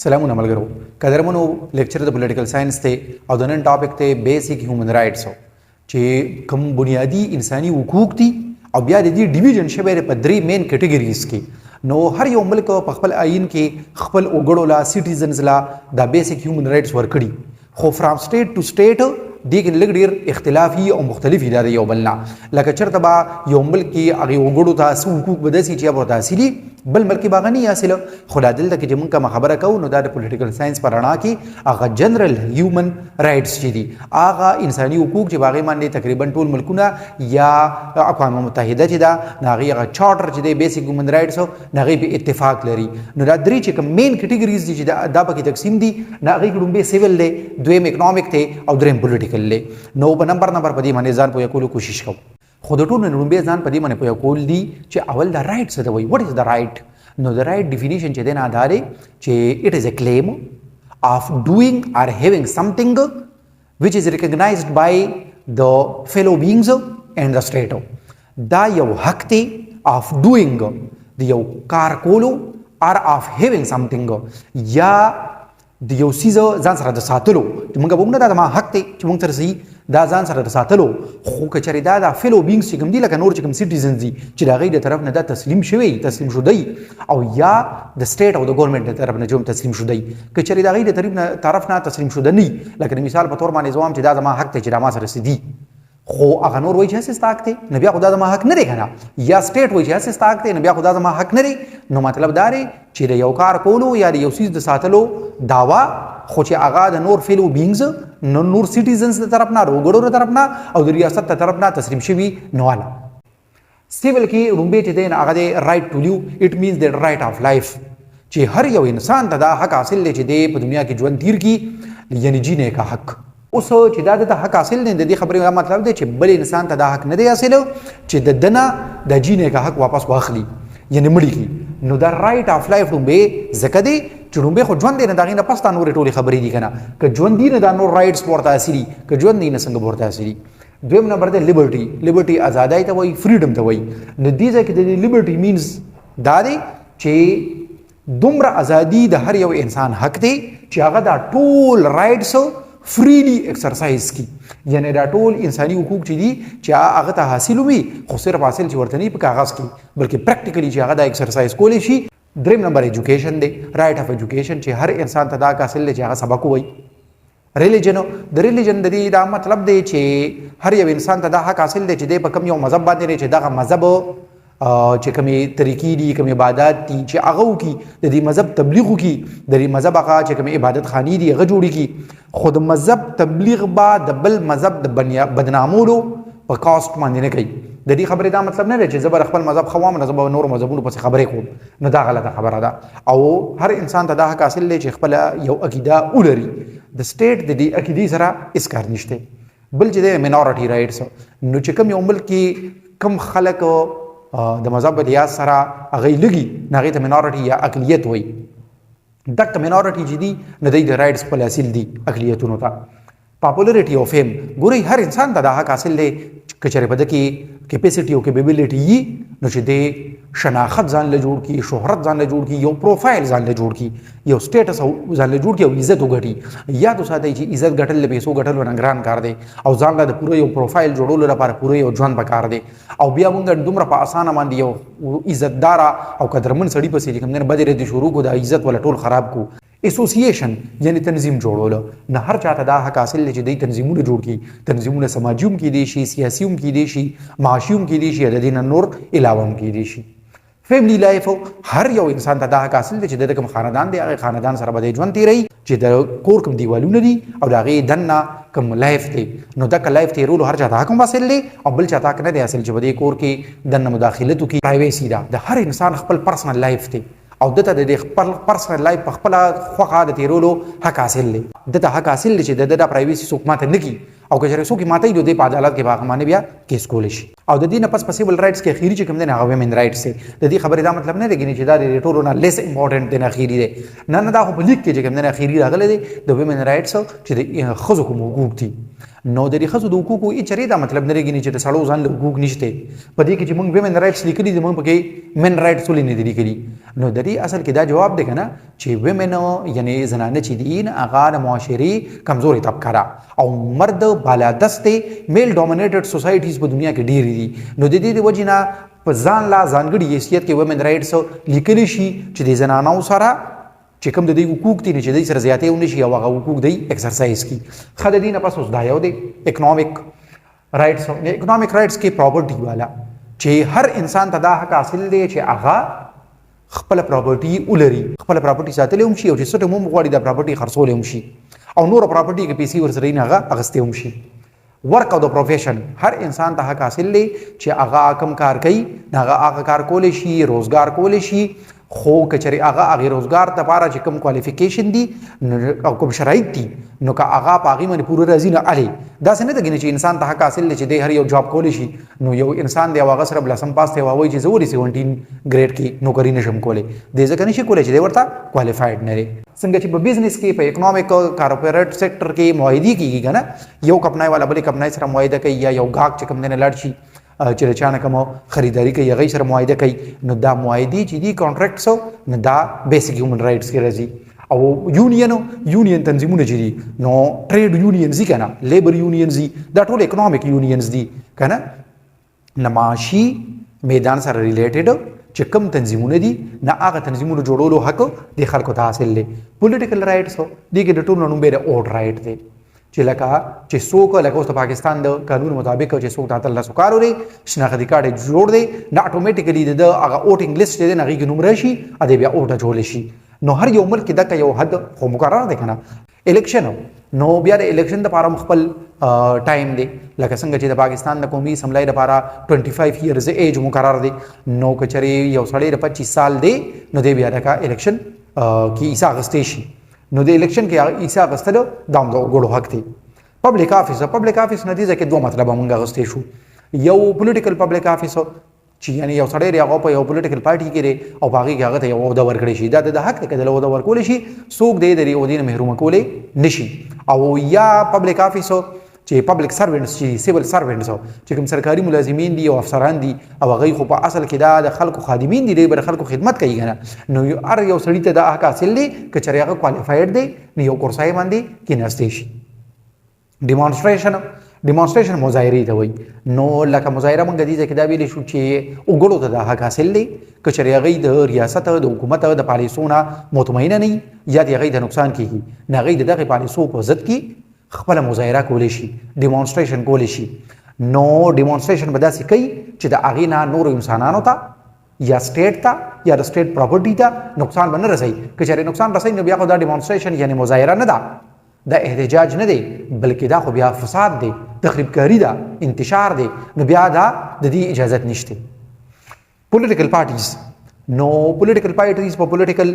سلامونه ملګرو قدرمنو لیکچر د پولیټیکل ساينس ته او د نن ټاپک ته بیسیک هیومن رائټس چې کوم بنیادی انساني حقوق دي او بیا د دې ډیویژن شوی په درې مین کټګوریز کې نو هر یو ملک په خپل آئین کې خپل وګړو لا سټیزنز لا د بیسیک هیومن رائټس ورکړي خو فرام سټیټ ټو سټیټ دې کې لږ ډېر اختلافي او مختلفي دي یو بل نه لکه چېرته به یو ملک کې هغې وګړو ته څه حقوق به داسې چې به ورته حاصلي بل ملک کې به هغه نه حاصله خو دا دلته کې چې موږ کومه خبره کوو نو دا د پولیټیکل ساينس په رڼا کې هغه جنرل هیومن رائټس چې دي هغه انساني حقوق چې په هغې باندې تقریبا ټول ملکونه یا اقوام متحده چې ده نو هغې هغه چارټر چې دی بیسیک هیومن رائټس نو هغې په اتفاق لري نو دا درې چې کوم مین کټګوریز دي چې دا پکې تقسیم دي نو هغې کې لومبی سیول دی دویم اکنامک دی او دریم پولیټیکل دی نو په نمبر په دې باندې ځان پوهه کولو کوشش کوو خو د ټولو نه لومبی ځان په دې باندې پوهه کول دي چې اول د رائټ څه ته وایي وټ از د رائټ نو د رائټ ډیفینیشن چې دی نه دا دی چې اټ از ا کلیم of doing or having something which is recognized by the fellow beings and the state دا یو حق دی of doing د یو کار کولو or of having something یا د یو سیز ځان سره د ساتلو چې موږ به ومنه دا د ما حق دی چې موږ سره صحیح دا ځان سره د ساتلو خو که چېرې دا د فیلو بینګز چې کوم دي لکه نور چې کوم سټیزنز دي چې د هغوی د طرف نه دا تسلیم شوی تسلیم شدی او یا د سټیټ او د ګورنمنټ د طرف نه چې هم تسلیم شدی که چېرې د هغوی د طرف نه تسلیم شده نه لکه د مثال په طور باندې زه وایم چې دا زما حق دی چې دا ما سره څه دي خو هغه نور وایي چې هسې ستا حق دی نو بیا خو دا زما حق نه دی که نه یا سټیټ وایي چې هسې ستا حق دی نو بیا خو دا زما حق نه دی نو مطلب دا دی چې د یو کار کولو یا د یو څیز د ساتلو دعوا خو چې هغه د نور فیلو بینګز نور سټیزنز د طرف نه وګړو د طرف نه او د ریاست د طرف نه تسلیم شوي نه واله سیول کې لومبی چې دی نو هغه دی رایټ ټو لیو اټ مینز د رایټ آف لایف چې هر یو انسان ته دا حق حاصل دی چې دی په دنیا کې ژوند تیر کړي یعنی جینې کا حق اوس چې دا د حق حاصل دی د دې خبرې مطلب دی چې بل انسان ته دا حق نه دی حاصل چې د دنه د جینې کا حق واپس واخلي یعنی مړي کړي نو دا رایټ آف لایف لومبی ځکه دی چې لومبی خو ژوند دی نه د هغې نه پس دا نورې ټولې خبرې دي که نه که ژوند دی نه دا نور رایټس به ورته حاصلي که ژوند دی نه څنګه به ورته حاصلي دویم نمبر دی لیبرټي ازادۍ ته وایي فریډم ته وایي نو دې ځای کې د دې لیبرټي مینز دا دی چې دومره ازادي د هر یو انسان حق دی چې هغه دا ټول رایټس فریلی ایکسرسایز کی یعنی دا ټول انساني حقوق چې دي چې هغه ته حاصل وي خو صرف حاصل چې ورته نه په کاغذ کې بلکې پریکټیکلی چې هغه دا ایکسرسایز کولی شي دریم نمبر ایجوکیشن دی رائټ اف ایجوکیشن چې هر انسان ته دا حاصل دی چې هغه سبق ووایي ریلیجن د ریلیجن د دې دا مطلب دی چې هر یو انسان ته دا حق حاصل دی چې دی په کوم یو مذهب باندې دی چې دغه مذهب چې کومې طریقې دي کومې عبادات دي چې هغه وکړي د دې مذهب تبلیغ وکړي د دې مذهب هغه چې کومې عبادت خانې دي هغه جوړې کړي خو د مذهب تبلیغ به د بل مذهب د بدنامولو په کاسټ باندې نه کوي د دې خبرې دا مطلب نه دی چې زه به خپل مذهب خوام نه زه به نورو مذهبونو پسې خبرې کوم نو دا غلطه خبره ده او هر انسان ته دا حق حاصل دی چې خپله یو عقیده ولري د سټیټ د دې عقیدې سره هېڅ کار نشته بل چې دی مینارټي رایټس نو چې کوم یو ملک کې کوم خلک د مذهب لحاظ سره هغوی لږي نو هغې ته مینارټي یا اقلیت وایي دغه مینارټي چې دي نو دوی د رایټس خپل حاصل دي اقلیتونو ته پاپولریټي او فیم ګورئ هر انسان ته دا حق حاصل دی که چېرې په ده کې کیپیسټي او کیپیبلیټي وي نو چې دی شناخت ځان له جوړ کړي شهرت ځان له جوړ کړي یو پروفایل ځان له جوړ کړي یو سټیټس ځان له جوړ کړي او عزت وګټي یاد وساتئ چې عزت ګټل د پیسو ګټلو نه ګران کار دی او ځان له د پوره یو پروفایل جوړولو لپاره پوره یو ژوند پکار دی او بیا موږ دومره په اسانه باندې یو عزتداره او قدرمن سړي پسې چې کوم دی بدې ردې شروع کړو د عزت والا ټول خراب کړو اسوسییشن یعنی تنظیم جوړولو نه هر چاته دا حق حاصل دی چې دوی تنظیمونه جوړ کړي تنظیمونه سماجي هم کیدی شي سیاسي هم کیدی شي معاشي هم کیدی شي د دې نه نور علاوه هم کیدی شي فیملی لایف هر یو انسان ته دا حق حاصل دی چې د کوم خاندان دی هغه خاندان سره به ژوند تیروي چې د کور کوم دیوالونه دي او د هغې دننه کوم لایف دی نو دغه لایف تیرولو هر چاته حق هم حاصل دی او بل چاته حق نه دی حاصل چې په دې کور کې دننه مداخلت وکړي پرایویسي ده د هر انسان خپل پرسنل لایف دی او دته د خپل پرسنل لایف په خپله خوښه د تیرولو حق حاصل دی دته حق حاصل دی چې د پرایویسي څوک ماته نه کړي او که چېرې څوک یې ماتوي نو دی په عدالت کې به هغه باندې بیا کیس کولی شي او د دې نه پس په سیول رایټس کې اخري چې کوم دی نه هغه ویمن رایټس دی د دې خبرې دا مطلب نه دی چې دا د ټولو نه لیس امپورټنټ دی نه اخري دی نه دا خو په لیک کې چې کوم دی نه اخري راغلی دی د ویمن رایټس چې د ښځو کوم حقوق دي نو د دې ښځو د حقوقو هېڅ چېرې دا مطلب نه دی چې د سړو ځان له حقوق نشته په دې کې چې موږ ویمن رایټس لیکلي دي موږ پکې مین رایټس ولې نه دي لیکلي نو د دې اصل کې دا جواب دی کنه چې ویمن یعنی زنانه چې دي نه هغه د معاشري کمزوري طبقه را او مرد بالادسته میل ډومینیټډ سوسایټیز په دنیا کې ډېری دي نو د دې د وجې نه په ځان لا ځانګړي حیثیت کې ویمن رائټس لیکلی شي چې د زنانو سره چې کوم د دې حقوق دي چې د سره زیاتې ونشي او هغه حقوق دی ایکسرسایز کی خد دین پس اوس دا یو دی اکونومیک رائټس اکونومیک رائټس کې پراپرټي والا چې هر انسان ته دا حق حاصل دی چې هغه خپل پراپرټي ولري خپل پراپرټي ساتل هم شي او چې څه مو غواړي دا پراپرټي خرڅول هم شي او نور پراپرټي کې پیسې ورسره نه هغه اغستې هم شي ورک او د پروفیشن هر انسان ته حق حاصل دی چې هغه کم کار کوي هغه کار کولی شي روزګار کولی شي خو کچری هغه روزګار ته لپاره چې کوم کوالیفیکیشن دي او کوم شرایط دي نو که هغه په هغې باندې پوره راځي نه علي داسې نه ده ګینې چې انسان ته حق حاصل دی چې دی هر یو جاب کولی شي نو یو انسان دی او هغه سره بلسم پاس دی او وایي چې زه ولې 17 ګریډ کې نوکري نشم کولی دی ځکه نشي کولی چې دی ورته کوالفایډ نه دی څنګه چې په بزنس کې په اکنومیک کارپوریټ سیکټر کې معاهدې کېږي که نه یو کمپنۍ والا بلې کمپنۍ سره معاهده کوي یا یو ګاهک چې کوم دی نه لاړ شي چې د چا نه کومه خریداري کوي هغې سره معاهده کوي نو دا معاهدې چې دي کانټریکټس نو دا بیسیک هیومن رایټس کې راځي او یونین تنظیمونه چې دي نو ټریډ یونینز دي که نه لیبر یونینز دي دا ټول اکنومیک یونینز دي که نه نه معاشي میدان سره ریلیټډ چې کوم تنظیمونه دي نه هغه تنظیمونو جوړولو حق د خلکو ته حاصل دی پولیټیکل رایټس دي کې د ټولو نه نوم دی اوټ رایټ دی چې لکه څوک لکه اوس د پاکستان د قانون مطابق چې څوک ته الله سکار وري شناختی کارت جوړ دی نه اتوماتیکلی د هغه اوټینګ لیست دی نه هغې کې نوم راشي ا دې بیا اوټ جوړ شي نو هر یو ملک دغه یو حد خو مقرر دی کنه الیکشن نو بیا د الیکشن لپاره خپل ټایم دی لکه څنګه چې د پاکستان د قومي اسمبلی لپاره 25 ایئرز ایج مقرر دی نو کچري یو سړی د 25 سال دی نو دی بیا د الیکشن کې حصہ اخیستی شي نو د الیکشن کې حصہ اخیستل د وګړو حق دی پبلک افیس نه دی ځکه دوه مطلب مونږ اخیستی شو یو پولیټیکل پبلک افیس چې یعنی یو سړی دی هغه په یو پولیټیکل پارټي کې دی او په هغې کې هغه ته یو عہده ورکړی شي دا د حق دی که د عہده ورکولی شي څوک دی د دې عہدې نه محرومه کولی نشي او یا پبلک افیس چې پبلک سروینټس چې سیول سروینټس چې کوم سرکاري ملازمین دي او افسران دي او هغوی خو په اصل کې دا د خلکو خادمین دي دی به د خلکو خدمت کوي که نه نو هر یو سړي ته دا حق حاصل دی که چېرې هغه کوالفایډ دی نو یو کرسۍ باندې کېناستی شي ډیمانسټریشن مظاهرې ته وایي نو لکه مظاهره موږ دې ځای کې دا ویلی شو چې وګړو ته دا حق حاصل دی که چېرې هغوی د ریاست د حکومت د پالیسو نه مطمئنه نه وي یا د هغوی د نقصان کېږي نو هغوی د دغې پالیسو په ضد کې خپله مظاهره کولی شي ډیمانسټریشن کولی شي نو ډیمانسټریشن به داسې کوي چې د هغې نه نورو انسانانو ته یا سټیټ ته یا د سټیټ پراپرټي ته نقصان به نه رسوي که چېرې نقصان رسوي نو بیا خو دا ډیمانسټریشن یعنې مظاهره نه ده دا احتجاج نه دی بلکې دا خو بیا فساد دی تخریبکاري ده انتشار دی نو بیا دا د دې اجازت نشته پولیټیکل پارټیز نو پولیټیکل پارټیز په پولیټیکل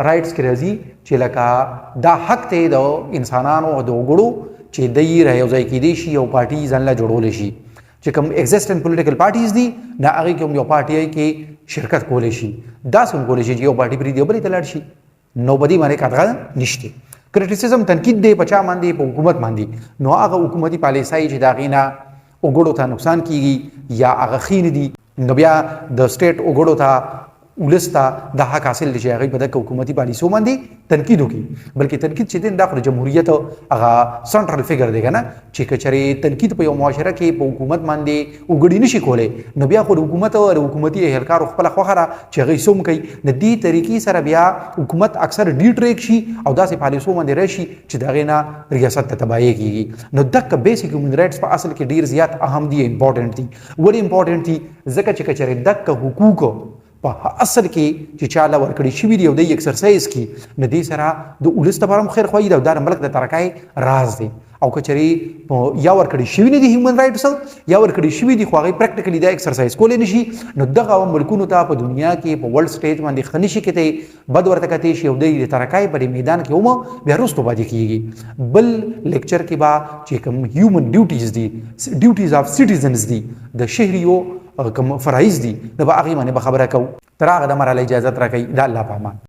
رایټس کې راځي چې لکه دا حق دی د انسانانو او د وګړو چې دی را یو ځای کېدی شي یو پارټي ځان له جوړولی شي چې کوم ایگزسټنټ پولیټیکل پارټیز دي نه هغې کې هم یو پارټي کې شرکت کولی شي داسې هم کولی شي چې یو پارټي پرېږدي او بلې ته لاړ شي نو په دې باندې قطعا نشته کرټیسزم تنقید دی په چا باندې په حکومت باندې نو هغه حکومتي پالیسۍ چې د هغې نه وګړو ته نقصان کیږي یا هغه ښې نه دي نو بیا د سټیټ وګړو ته ولس ته دا حق حاصل دی چې هغوی په دغه حکومتي پالیسو باندې تنقید وکړي بلکې تنقید چې دی دا خو د جمهوریت هغه سنټرل فګر دی که نه چې که چېرې تنقید په یو معاشره کې په حکومت باندې وګړي نشي کولی نو بیا خو د حکومت او د حکومتي اهلکارو خپله خوښه ده چې هغوی څه هم کوي د دې طریقې سره بیا حکومت اکثر ډیټریک شي او داسې پالیسو باندې راشي چې د هغې نه ریاست ته تباهي کېږي نو دغه بیسیک هیومن رایټس په اصل کې ډېر زیات اهم دي امپورټنټ دي ولې امپورټنټ دي ځکه چې که چېرې دغه حقوق په اصل کې چې چا له ورکړي شوي دي او دی ایکسرسایز کړي نو دې سره د ولس لپاره هم خیر خواهي ده او دا د ملک د ترقۍ راز دی او که چېرې یا ورکړي شوي نه دي هیومن رایټس یا ورکړي شوي دي خو هغوی پریکټیکلي دا ایکسرسایز کولی نه شي نو دغه ملکونو ته په دنیا کې په ورلډ سټیج باندې ښه نشي کتی بد ورته کتی شي او دی د ترقۍ په دې میدان کې هم بیا وروستو پاتې کېږي بل لیکچر کې به چې کوم هیومن ډیوټیز دي ډیوټیز آف سټیزنز دي د شهریو کوم فرایض دي نو به هغې باندې به خبره کوو تر هغه دمه راله اجازت راکوي د الله په امان